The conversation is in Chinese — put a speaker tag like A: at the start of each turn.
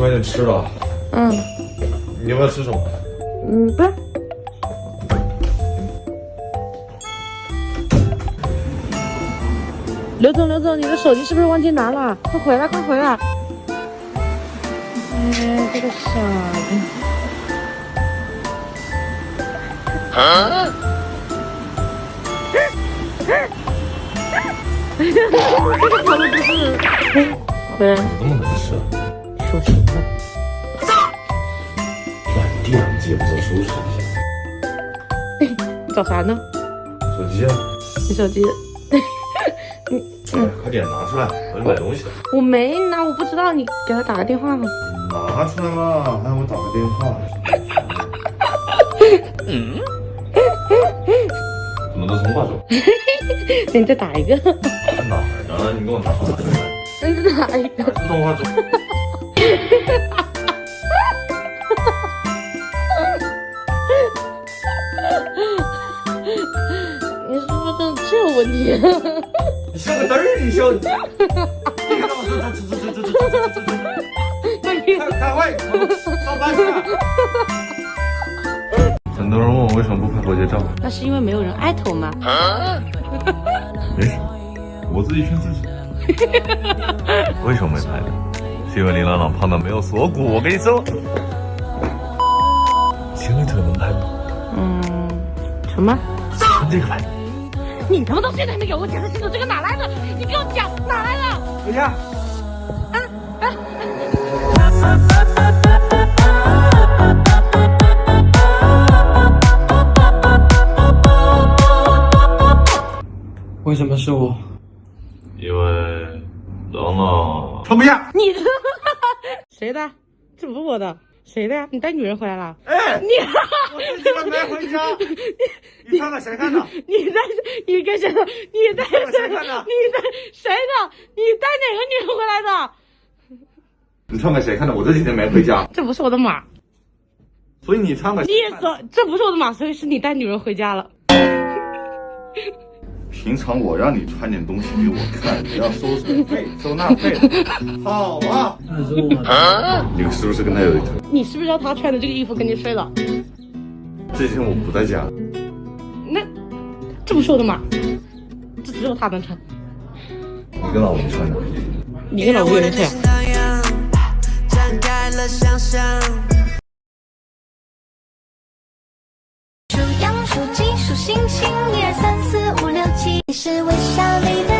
A: 买点吃的。
B: 嗯。
A: 你要不要吃什么？
B: 不是。刘总，刘总，你的手机是不是忘记拿了？快回来，快回来！哎，这个傻子。啊！这个跑的不是。回来。
A: 这么能吃？
B: 收拾一下。
A: 烂地上也不知道收拾一下。
B: 找啥呢？
A: 手机啊。
B: 你手机。
A: 快点拿出来，我去买东西。
B: 我没拿，我不知道，你给他打个电话嘛。
A: 拿出来嘛，还让我打个电话。怎么都从话说？
B: 你再打一个。
A: 在哪儿呢？你给我拿出来。
B: 你再打一个。
A: 自动话说。
B: 你是不是真的这有问题？
A: 你笑个嘚儿，你笑！你看我开会，上班去。很多人问我为什么不拍国际照，
B: 那是因为没有人艾特我吗？
A: 没事，我自己劝自己。为什么没拍呢？是因为林朗朗胖的没有锁骨。我跟你说，亲了腿能拍吗？
B: 什么？
A: 穿这个拍。
B: 你他妈到现在还没给我解释清楚，这个哪来的？你给我讲哪来的？
A: 回家。
C: 为什么是我？
A: 因为朗朗穿不下。
B: 你的谁的？这不是我的，谁的呀？你带女人回来了？
A: 哎，
B: 你
A: 我自己都没回家。你穿给谁看的？
B: 你跟谁的？你带谁的？你带谁的？你带哪个女人回来的？
A: 你穿给谁看的？我这几天没回家。
B: 这不是我的码，
A: 所以你穿给
B: 你说这不是我的码，所以是你带女人回家了。
A: 平常我让你穿点东西给我看，你要收什费、收那费，好啊。
C: 那是我。
A: 你是不是跟他有一腿？
B: 你是不是要他穿的这个衣服跟你睡了？
A: 这几天我不在家。
B: 那这不是我的码，这只有他能穿。
A: 你跟老吴穿的。
B: 你跟老吴有人睡啊？
D: 数羊、数鸡、数星星，1、2、3、4、5、6、7，你是微笑里的。